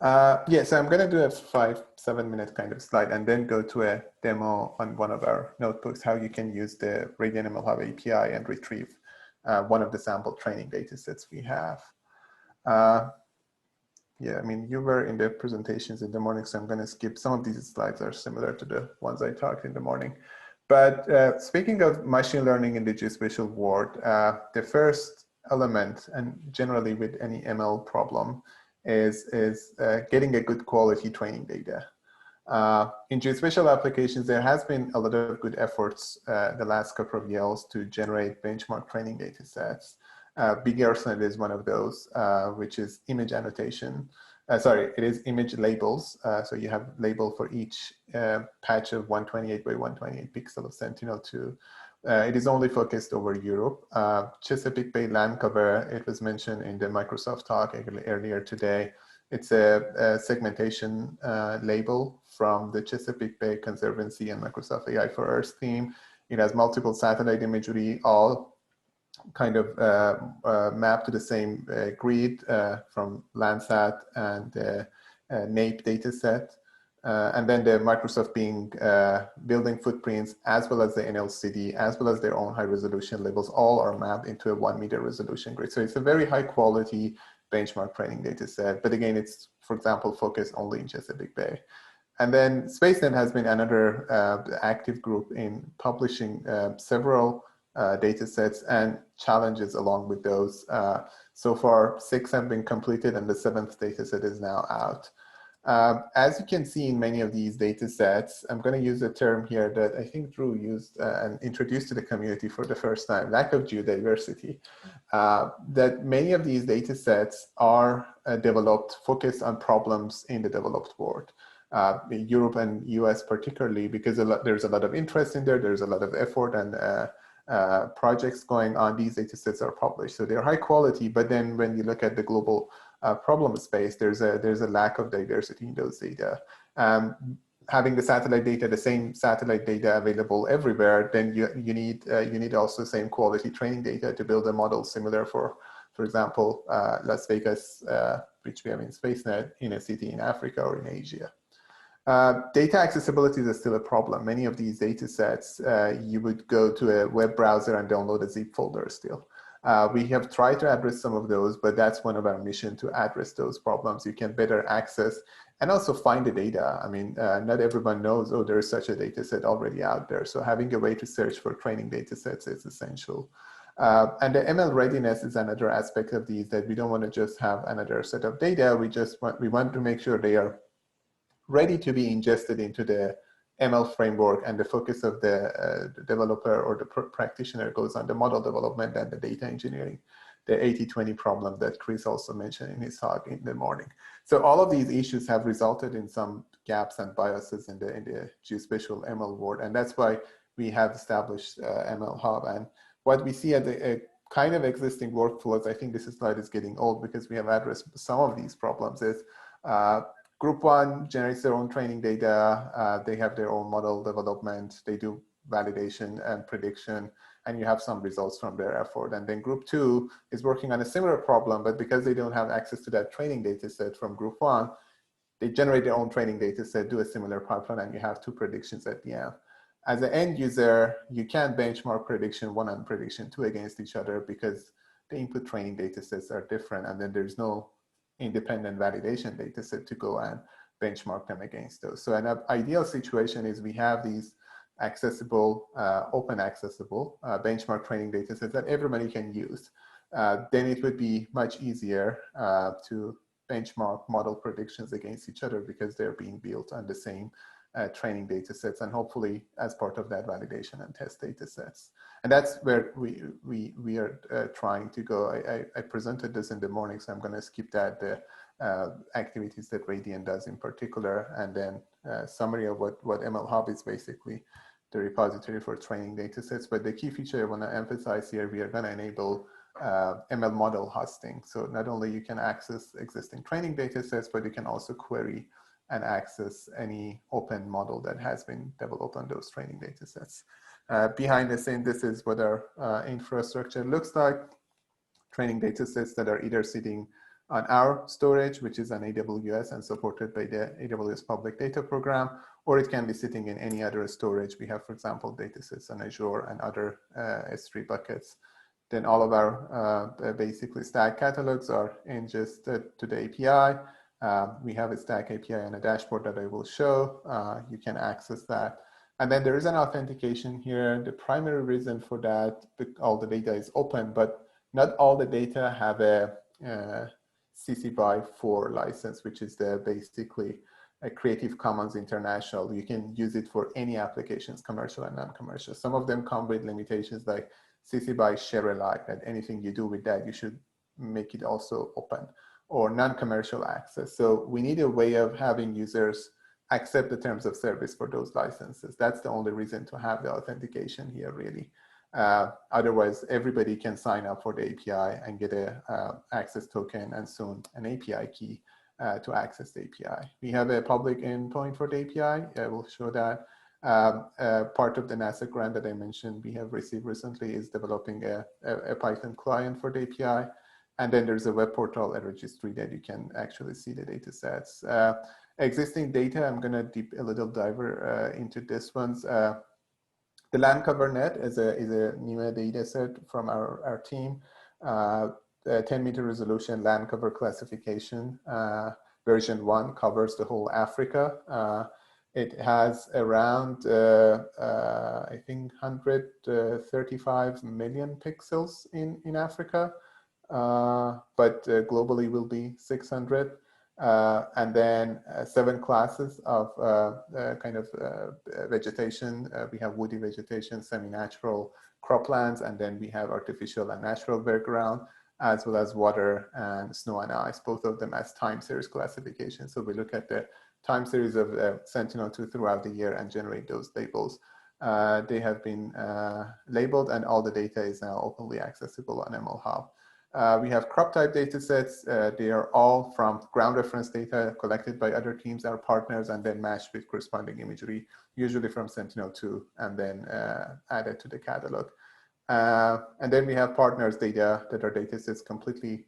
Yeah, so I'm going to do a 5-7 minute kind of slide and then go to a demo on one of our notebooks, how you can use the Radiant MLHub API and retrieve one of the sample training data sets we have. Yeah, I mean, you were in the presentations in the morning, so I'm going to skip. Some of these slides are similar to the ones I talked in the morning. But speaking of machine learning in the geospatial world, the first element, and generally with any ML problem, is getting a good quality training data. In geospatial applications, there has been a lot of good efforts the last couple of years to generate benchmark training data sets. Biggerson is one of those, which is image annotation. Sorry, it is image labels. So you have label for each patch of 128 by 128 pixel of Sentinel-2. It is only focused over Europe. Chesapeake Bay land cover, it was mentioned in the Microsoft talk earlier today. It's a segmentation label from the Chesapeake Bay Conservancy and Microsoft AI for Earth team. It has multiple satellite imagery, all kind of mapped to the same grid from Landsat and NAPE data set. And then the Microsoft Bing building footprints, as well as the NLCD, as well as their own high resolution labels, all are mapped into a 1 meter resolution grid. So it's a very high quality benchmark training data set. But again, it's, for example, focused only in Chesapeake Bay. And then SpaceNet has been another active group in publishing several data sets and challenges along with those. So far, 6 have been completed and the 7th data set is now out. As you can see in many of these data sets, I'm going to use a term here that I think Drew used and introduced to the community for the first time, lack of geodiversity. That many of these data sets are developed, focused on problems in the developed world. In Europe and US particularly, because there's a lot of interest in there, there's a lot of effort and projects going on. These data sets are published, so they're high quality. But then when you look at the global problem space, there's a lack of diversity in those data. Having the satellite data, the same satellite data available everywhere, then you need also same quality training data to build a model similar for example, Las Vegas, which we have in SpaceNet, in a city in Africa or in Asia. Data accessibility is still a problem. Many of these data sets, you would go to a web browser and download a zip folder still. We have tried to address some of those, but that's one of our mission, to address those problems. You can better access and also find the data. I mean, not everyone knows, oh, there is such a data set already out there. So having a way to search for training data sets is essential. And the ML readiness is another aspect of these, that we don't want to just have another set of data. We want to make sure they are ready to be ingested into the ML framework, and the focus of the developer or the practitioner goes on the model development and the data engineering, the 80-20 problem that Chris also mentioned in his talk in the morning. So all of these issues have resulted in some gaps and biases in the geospatial ML world, and that's why we have established MLHub. And what we see at the kind of existing workflows, I think this slide is getting old because we have addressed some of these problems, is Group 1 generates their own training data. They have their own model development. They do validation and prediction, and you have some results from their effort. And then Group 2 is working on a similar problem, but because they don't have access to that training data set from Group 1, they generate their own training data set, do a similar pipeline, and you have 2 predictions at the end. As an end user, you can't benchmark prediction 1 and prediction 2 against each other because the input training data sets are different, and then there's no independent validation data set to go and benchmark them against those. So an ideal situation is we have these accessible, open accessible benchmark training data sets that everybody can use. Then it would be much easier to benchmark model predictions against each other because they're being built on the same training data sets, and hopefully as part of that validation and test data sets. And that's where we are trying to go. I presented this in the morning, so I'm going to skip that, the activities that Radiant does in particular, and then summary of what MLHub is basically, the repository for training data sets. But the key feature I want to emphasize here, we are going to enable ML model hosting. So not only you can access existing training data sets, but you can also query and access any open model that has been developed on those training data sets. Behind the scene, this is what our infrastructure looks like. Training data sets that are either sitting on our storage, which is on AWS and supported by the AWS Public Data Program, or it can be sitting in any other storage. We have, for example, datasets on Azure and other S3 buckets. Then all of our basically STAC catalogs are ingested to the API. We have a STAC API and a dashboard that I will show. You can access that. And then there is an authentication here. The primary reason for that, all the data is open, but not all the data have a CC BY 4 license, which is the basically a Creative Commons International. You can use it for any applications, commercial and non-commercial. Some of them come with limitations like CC BY share alike, that anything you do with that, you should make it also open, or non-commercial access. So we need a way of having users accept the terms of service for those licenses. That's the only reason to have the authentication here, really. Otherwise, everybody can sign up for the API and get a access token and soon an API key to access the API. We have a public endpoint for the API. I will show that. Part of the NASA grant that I mentioned we have received recently is developing a Python client for the API. And then there's a web portal, a registry that you can actually see the data sets. Existing data, I'm going to deep a little diver into this ones. The land cover net is a new data set from our team. 10-meter resolution land cover classification. Version 1 covers the whole Africa. It has around, I think, 135 million pixels in Africa, but globally will be 600. And then 7 classes of kind of vegetation. We have woody vegetation, semi-natural croplands, and then we have artificial and natural background, as well as water and snow and ice, both of them as time series classification. So we look at the time series of Sentinel-2 throughout the year and generate those labels. They have been labeled, and all the data is now openly accessible on MLHub. We have crop type data sets. They are all from ground reference data collected by other teams, our partners, and then matched with corresponding imagery, usually from Sentinel-2, and then added to the catalog. And then we have partners data that are data sets completely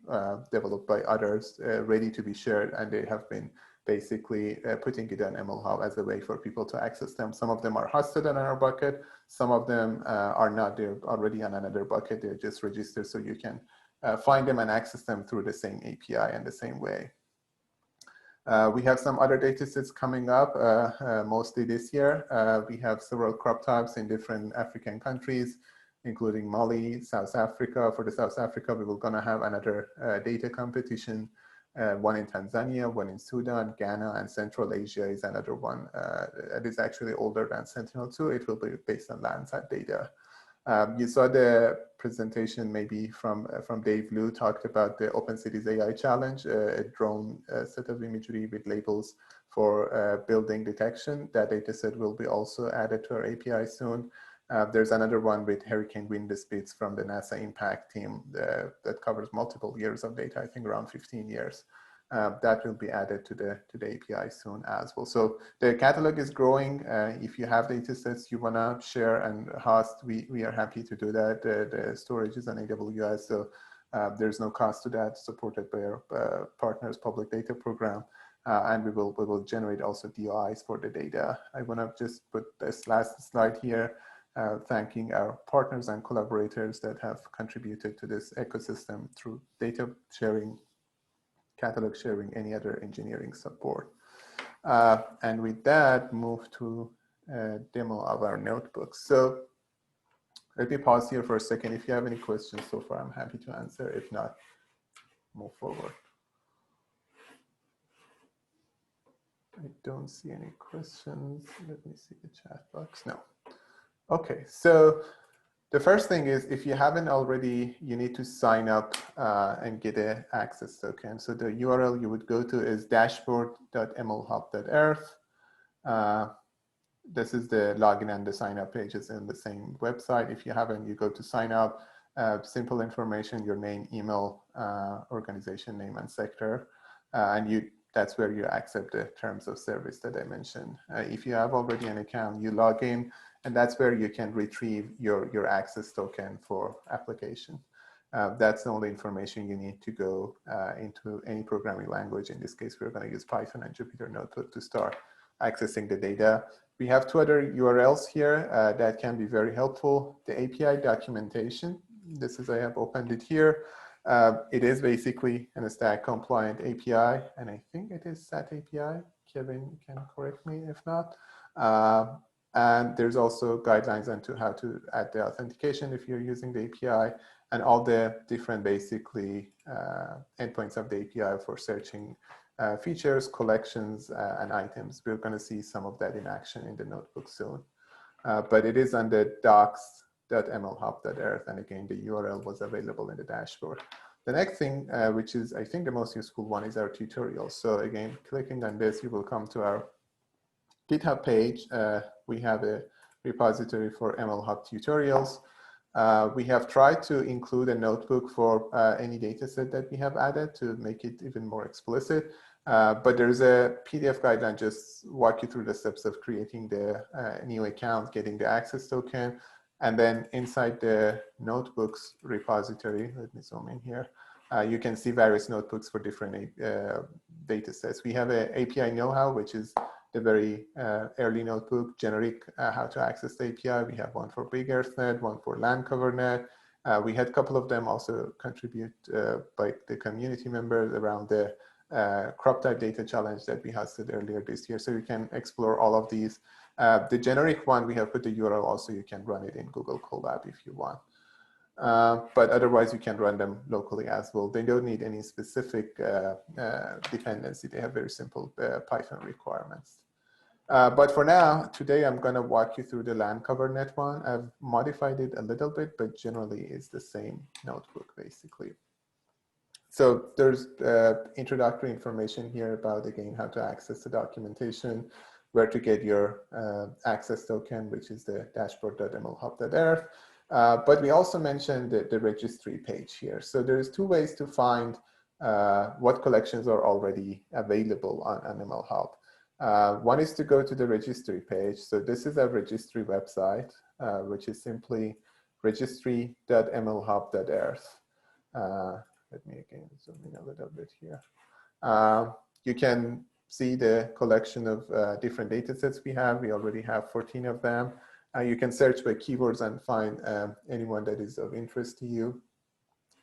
developed by others, ready to be shared, and they have been basically putting it on MLHub as a way for people to access them. Some of them are hosted on our bucket. Some of them are not. They're already on another bucket. They're just registered, so you can find them and access them through the same API in the same way. We have some other data sets coming up, mostly this year. We have several crop types in different African countries, including Mali, South Africa. For the South Africa, we were going to have another data competition, one in Tanzania, one in Sudan, Ghana, and Central Asia is another one. It is actually older than Sentinel-2. It will be based on Landsat data. You saw the presentation maybe from Dave Liu, talked about the Open Cities AI Challenge, a drone set of imagery with labels for building detection. That data set will be also added to our API soon. There's another one with hurricane wind speeds from the NASA Impact team that covers multiple years of data, I think around 15 years. That will be added to the API soon as well. So the catalog is growing. If you have data sets you want to share and host, we are happy to do that. The storage is on AWS, so there's no cost to that, supported by our partners public data program. And we will generate also DOIs for the data. I want to just put this last slide here, thanking our partners and collaborators that have contributed to this ecosystem through data sharing, catalog sharing, any other engineering support. And with that, move to a demo of our notebooks. So let me pause here for a second. If you have any questions so far, I'm happy to answer. If not, move forward. I don't see any questions. Let me see the chat box. No. Okay, so the first thing is, if you haven't already, you need to sign up and get an access token. So the URL you would go to is dashboard.mlhub.earth. This is the login and the sign up pages in the same website. If you haven't, you go to sign up, simple information, your name, email, organization name, and sector. And that's where you accept the terms of service that I mentioned. If you have already an account, you log in, and that's where you can retrieve your access token for application. That's the only information you need to go into any programming language. In this case, we're going to use Python and Jupyter Notebook to start accessing the data. We have two other URLs here that can be very helpful. The API documentation. This is, I have opened it here. It is basically an STAC compliant API, and I think it is SAT API. Kevin can correct me if not. And there's also guidelines on to how to add the authentication if you're using the API, and all the different basically endpoints of the API for searching features, collections, and items. We're going to see some of that in action in the notebook soon. But it is on the docs.mlhub.earth, and again, the URL was available in the dashboard. The next thing, which is I think the most useful one, is our tutorial. So again, clicking on this, you will come to our GitHub page. We have a repository for MLHub tutorials. We have tried to include a notebook for any dataset that we have added to make it even more explicit. But there's a PDF guideline just walk you through the steps of creating the new account, getting the access token, and then inside the notebooks repository, let me zoom in here, you can see various notebooks for different data sets. We have an API know-how, which is the very early notebook, generic how to access the API. We have one for Big EarthNet, one for Land Cover Net. We had a couple of them also contribute by the community members around the crop type data challenge that we hosted earlier this year. So you can explore all of these. The generic one, we have put the URL also, you can run it in Google Colab if you want. But otherwise you can run them locally as well. They don't need any specific dependency. They have very simple Python requirements. But for now, today I'm going to walk you through the Land Cover Net one. I've modified it a little bit, but generally it's the same notebook basically. So there's introductory information here about, again, how to access the documentation, where to get your access token, which is the dashboard.mlhub.earth. But we also mentioned the registry page here. So there's two ways to find what collections are already available on MLHub. One is to go to the registry page. So this is our registry website, which is simply registry.mlhub.earth. Let me again zoom in a little bit here. You can see the collection of different data sets we have. We already have 14 of them. You can search by keywords and find anyone that is of interest to you.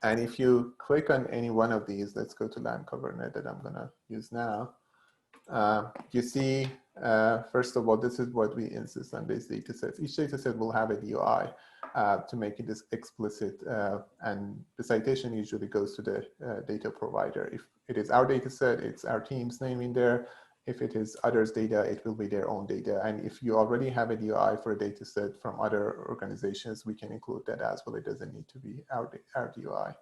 And if you click on any one of these, let's go to Land Cover Net that I'm going to use now. You see, first of all, this is what we insist on these data sets. Each data set will have a DOI to make it explicit, and the citation usually goes to the data provider. If it is our data set, it's our team's name in there. If it is others' data, it will be their own data. And if you already have a DOI for a data set from other organizations, we can include that as well. It doesn't need to be our DOI.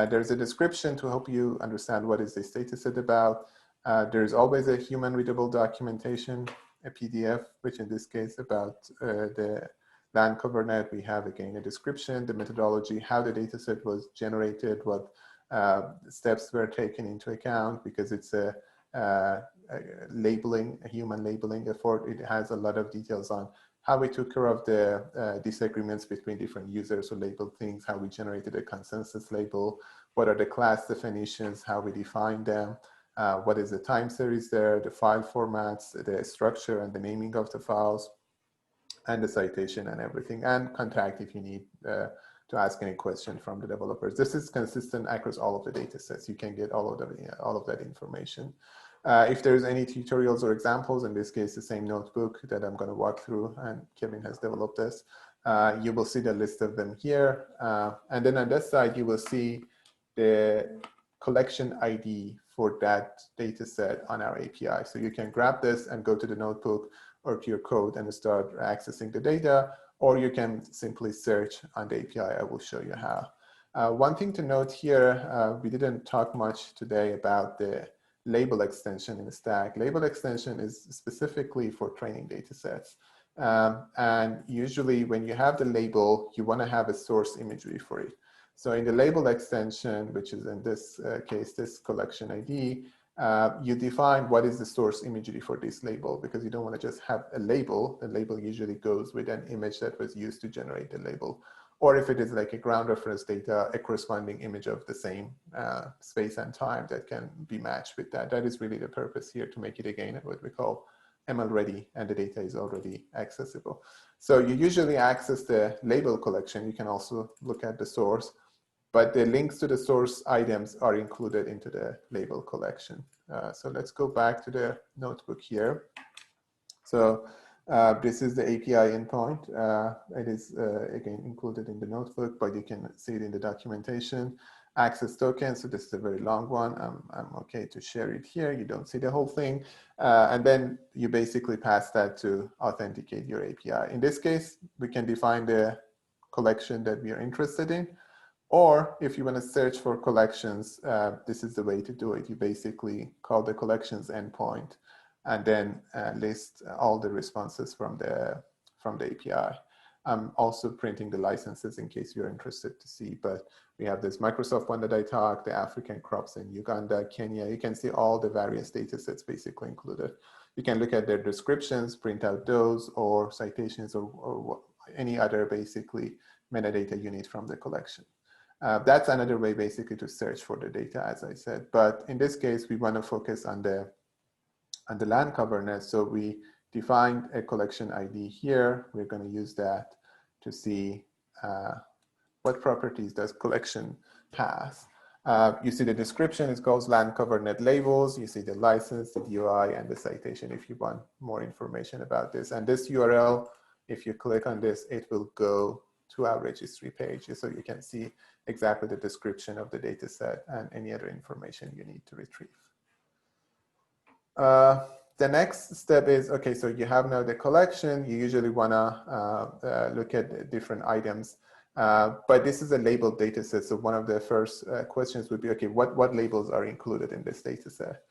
There's a description to help you understand what is this data set about. There's always a human readable documentation, a PDF, which in this case about the Land Cover Net. We have again a description, the methodology, how the data set was generated, what steps were taken into account, because it's a human labeling effort. It has a lot of details on how we took care of the disagreements between different users who labeled things, how we generated a consensus label, what are the class definitions, how we define them, what is the time series there, the file formats, the structure and the naming of the files, and the citation and everything, and contact if you need to ask any question from the developers. This is consistent across all of the data sets. You can get all of that information. If there's any tutorials or examples, in this case, the same notebook that I'm going to walk through, and Kevin has developed this, you will see the list of them here. And then on this side, you will see the collection ID for that data set on our API. So you can grab this and go to the notebook or to your code and start accessing the data, or you can simply search on the API. I will show you how. One thing to note here, we didn't talk much today about the label extension in the STAC. Label extension is specifically for training data sets. And usually when you have the label, you want to have a source imagery for it. So in the label extension, which is in this case, this collection ID, you define what is the source imagery for this label, because you don't want to just have a label. The label usually goes with an image that was used to generate the label. or if it is like a ground reference data, a corresponding image of the same space and time that can be matched with that. That is really the purpose here, to make it again what we call ML ready, and the data is already accessible. So you usually access the label collection. You can also look at the source, but the links to the source items are included into the label collection. So let's go back to the notebook here. So this is the API endpoint. It is, again, included in the notebook, but you can see it in the documentation. Access token, so this is a very long one. I'm okay to share it here. You don't see the whole thing. And then you basically pass that to authenticate your API. In this case, we can define the collection that we are interested in. Or if you want to search for collections, this is the way to do it. You basically call the collections endpoint and then list all the responses from the API. I'm also printing the licenses in case you're interested to see, but we have this Microsoft one that I talked, the African crops in Uganda, Kenya. You can see all the various data sets basically included. You can look at their descriptions, print out those, or citations, or any other basically metadata you need from the collection. That's another way basically to search for the data, as I said. But in this case, we want to focus on the land coverness. So we defined a collection ID here. We're going to use that to see what properties does collection has. You see the description, it goes land cover net labels. You see the license, the DOI, and the citation if you want more information about this. And this URL, if you click on this, it will go to our registry page, so you can see exactly the description of the data set and any other information you need to retrieve. The next step is, okay, so you have now the collection. You usually want to look at different items, but this is a labeled data set. So one of the first questions would be, okay, what labels are included in this data set?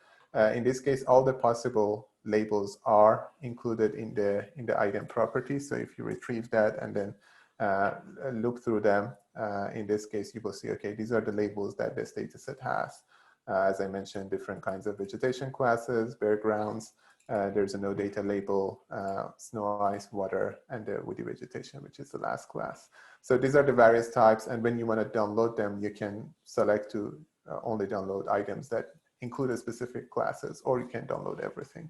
In this case, all the possible labels are included in the item properties. So if you retrieve that and then look through them, in this case, you will see, okay, these are the labels that this data set has. As I mentioned, different kinds of vegetation classes, bare grounds. There's a no data label, snow, ice, water, and the woody vegetation, which is the last class. So these are the various types. And when you want to download them, you can select to only download items that include a specific classes, or you can download everything.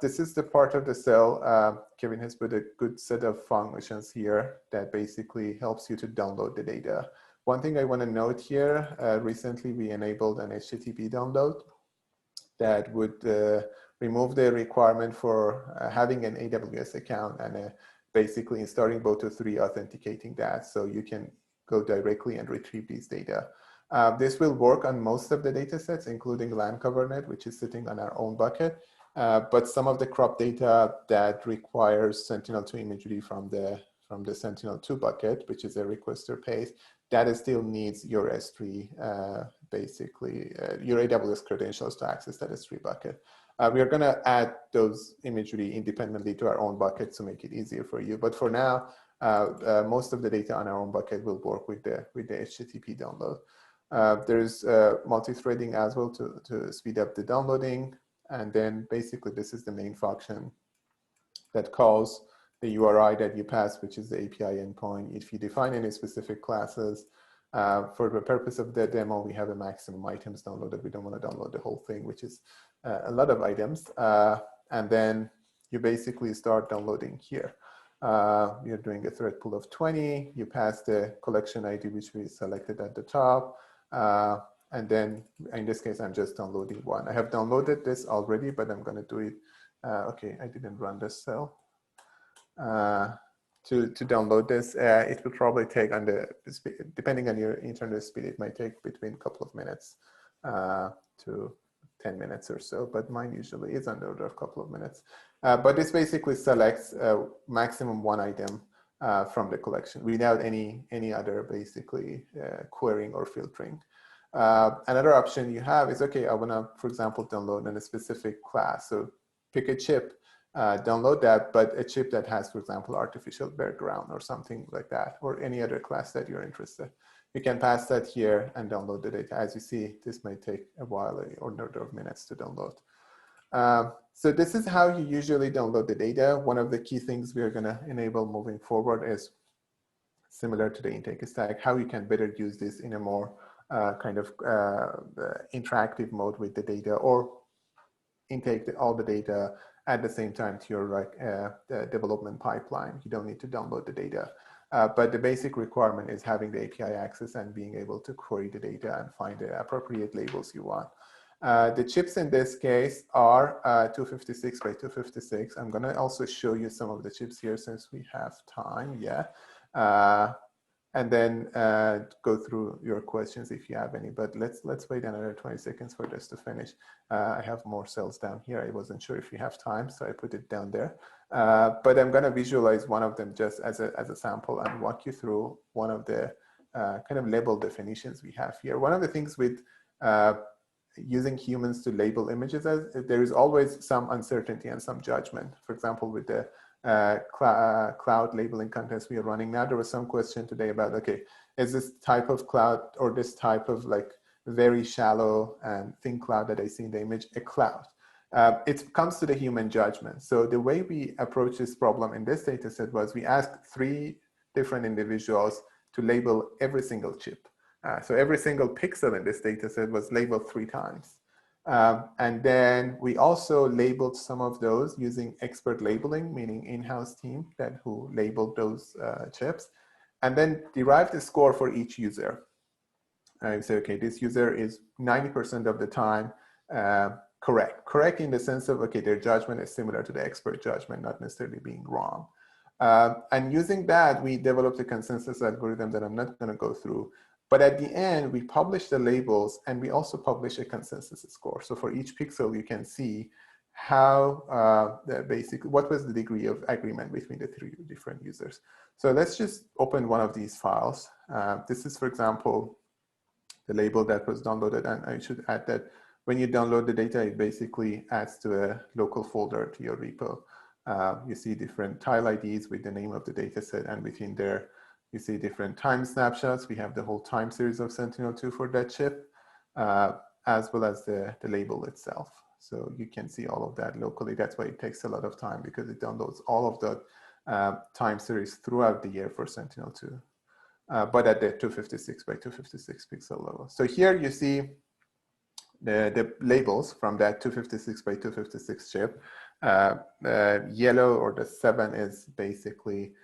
This is the part of the cell. Kevin has put a good set of functions here that basically helps you to download the data. One thing I want to note here, recently we enabled an HTTP download that would remove the requirement for having an AWS account and basically installing Boto3, authenticating that, so you can go directly and retrieve these data. This will work on most of the data sets, including land covernet, which is sitting on our own bucket. But some of the crop data that requires Sentinel-2 imagery from the Sentinel-2 bucket, which is a requester page, that still needs your S3, basically, your AWS credentials to access that S3 bucket. We are going to add those imagery independently to our own bucket to make it easier for you. But for now, most of the data on our own bucket will work with the HTTP download. There's multi-threading as well to speed up the downloading. And then basically this is the main function that calls the URI that you pass, which is the API endpoint. If you define any specific classes, for the purpose of the demo, we have a maximum items downloaded. We don't want to download the whole thing, which is a lot of items. And then you basically start downloading here. You're doing a thread pool of 20. You pass the collection ID, which we selected at the top. And then in this case, I'm just downloading one. I have downloaded this already, but I'm going to do it. Okay, I didn't run this cell. To download this, it will probably take, depending on your internet speed, it might take between a couple of minutes to 10 minutes or so, but mine usually is on the order of a couple of minutes. But this basically selects maximum one item from the collection without any other basically querying or filtering. Another option you have is, okay, I want to, for example, download in a specific class. So pick a chip, download that, but a chip that has, for example, artificial background or something like that, or any other class that you're interested. You can pass that here and download the data. As you see, this may take a while or an order of minutes to download. So this is how you usually download the data. One of the key things we are going to enable moving forward is similar to the intake stack, how you can better use this in a more kind of interactive mode with the data, or intake all the data at the same time to your development pipeline. You don't need to download the data. But the basic requirement is having the API access and being able to query the data and find the appropriate labels you want. The chips in this case are 256 by 256. I'm going to also show you some of the chips here since we have time. And then go through your questions if you have any. But let's wait another 20 seconds for this to finish. I have more cells down here. I wasn't sure if you have time, so I put it down there. But I'm going to visualize one of them just as a sample and walk you through one of the kind of label definitions we have here. One of the things with using humans to label images, there is always some uncertainty and some judgment. For example, with the cloud labeling contest we are running now, there was some question today about, okay, is this type of cloud or this type of like very shallow and thin cloud that I see in the image a cloud? It comes to the human judgment. So the way we approached this problem in this data set was we asked 3 different individuals to label every single chip. So every single pixel in this data set was labeled 3 times. And then we also labeled some of those using expert labeling, meaning in-house team who labeled those chips, and then derived a score for each user. I say, okay, this user is 90% of the time correct. Correct in the sense of, okay, their judgment is similar to the expert judgment, not necessarily being wrong. And using that, we developed a consensus algorithm that I'm not going to go through. But at the end, we publish the labels and we also publish a consensus score. So for each pixel, you can see how what was the degree of agreement between the 3 different users. So let's just open one of these files. This is, for example, the label that was downloaded. And I should add that when you download the data, it basically adds to a local folder to your repo. You see different tile IDs with the name of the data set, and between there, you see different time snapshots. We have the whole time series of Sentinel-2 for that chip, as well as the label itself. So you can see all of that locally. That's why it takes a lot of time, because it downloads all of the time series throughout the year for Sentinel-2, but at the 256 by 256 pixel level. So here you see the labels from that 256 by 256 chip. Yellow, or the 7, is basically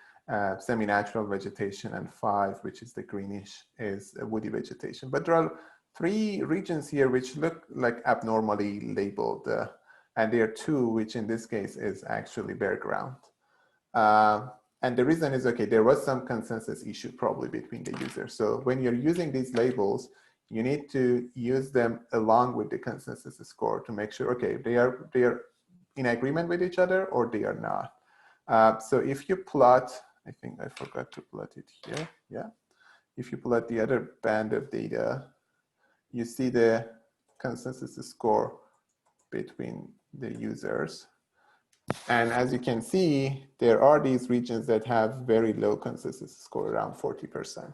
semi-natural vegetation, and 5, which is the greenish, is woody vegetation. But there are 3 regions here which look like abnormally labeled, and there are 2 which in this case is actually bare ground. And the reason is, okay, there was some consensus issue probably between the users. So when you're using these labels, you need to use them along with the consensus score to make sure, okay, they are in agreement with each other or they are not. So if you plot, I think I forgot to plot it here. Yeah. If you plot the other band of data, you see the consensus score between the users. And as you can see, there are these regions that have very low consensus score, around 40%,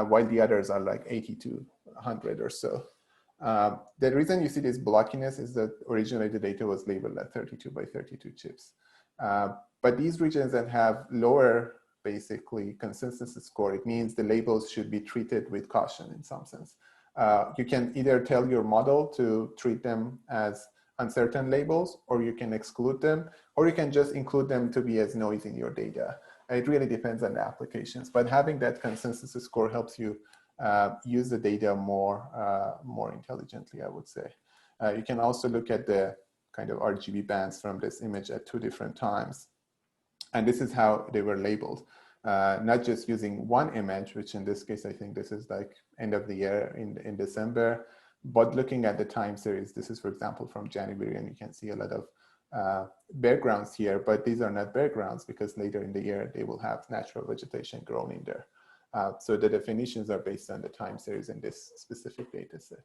while the others are like 80 to 100 or so. The reason you see this blockiness is that originally the data was labeled at 32 by 32 chips. But these regions that have lower, basically, consensus score, it means the labels should be treated with caution in some sense. You can either tell your model to treat them as uncertain labels, or you can exclude them, or you can just include them to be as noise in your data. It really depends on the applications, but having that consensus score helps you use the data more intelligently, I would say. You can also look at the kind of RGB bands from this image at 2 different times. And this is how they were labeled, not just using one image, which in this case, I think this is like end of the year in December, but looking at the time series. This is, for example, from January, and you can see a lot of bare grounds here, but these are not bare grounds because later in the year, they will have natural vegetation grown in there. So the definitions are based on the time series in this specific data set.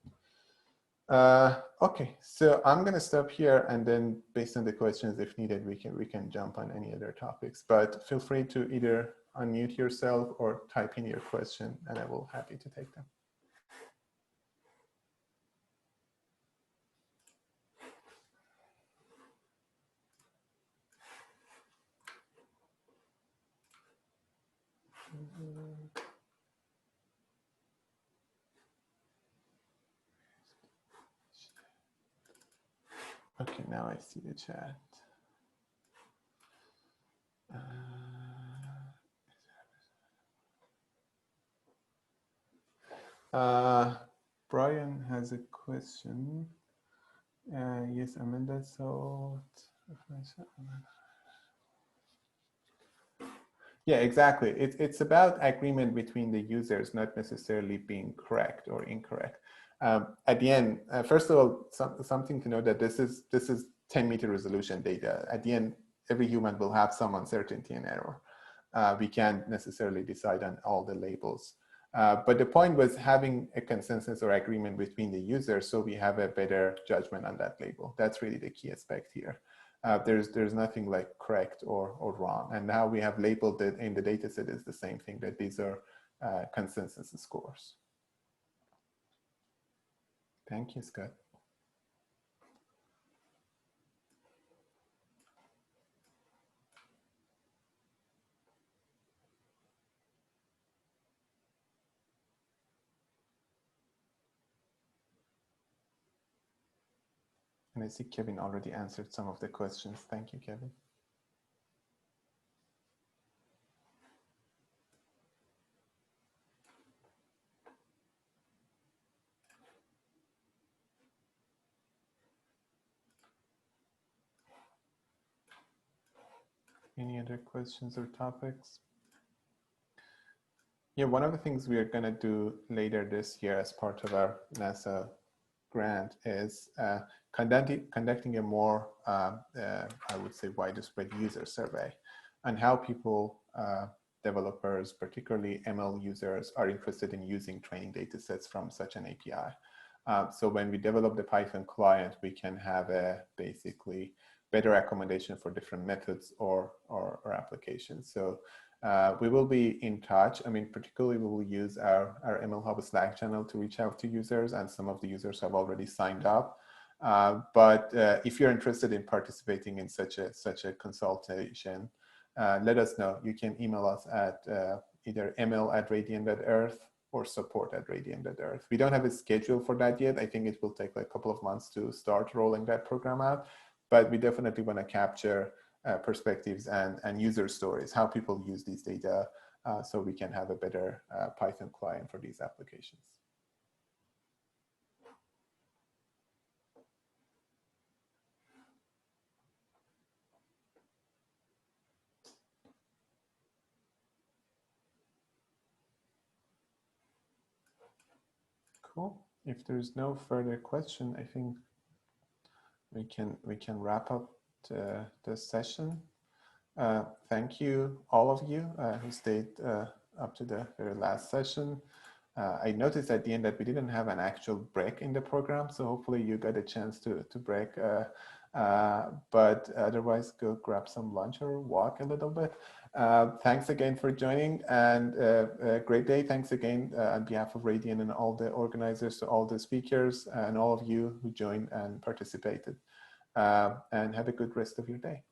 Okay, so I'm going to stop here, and then based on the questions, if needed, we can jump on any other topics. But feel free to either unmute yourself or type in your question, and I will be happy to take them. Okay, now I see the chat. Brian has a question. Yes, Amanda, so yeah, exactly. It's about agreement between the users, not necessarily being correct or incorrect. At the end, first of all, something to know that this is 10-meter resolution data. At the end, every human will have some uncertainty and error. We can't necessarily decide on all the labels. But the point was having a consensus or agreement between the users so we have a better judgment on that label. That's really the key aspect here. There's nothing like correct or wrong. And now we have labeled it in the data set is the same thing, that these are consensus scores. Thank you, Scott. And I see Kevin already answered some of the questions. Thank you, Kevin. Any other questions or topics? Yeah, one of the things we are going to do later this year as part of our NASA grant is conducting a more, I would say, widespread user survey on how people, developers, particularly ML users, are interested in using training data sets from such an API. So when we develop the Python client, we can have a basically better accommodation for different methods or applications. So we will be in touch. I mean, particularly we will use our MLHub Slack channel to reach out to users, and some of the users have already signed up. But if you're interested in participating in such a consultation, let us know. You can email us at either ml@radiant.earth or support@radiant.earth. We don't have a schedule for that yet. I think it will take like a couple of months to start rolling that program out, but we definitely want to capture perspectives and user stories, how people use these data, so we can have a better Python client for these applications. Cool. If there's no further question, I think we can wrap up the session. Thank you, all of you who stayed up to the very last session. I noticed at the end that we didn't have an actual break in the program, so hopefully you got a chance to break. But otherwise, go grab some lunch or walk a little bit. Thanks again for joining, and a great day. Thanks again on behalf of Radiant and all the organizers, to all the speakers, and all of you who joined and participated. And have a good rest of your day.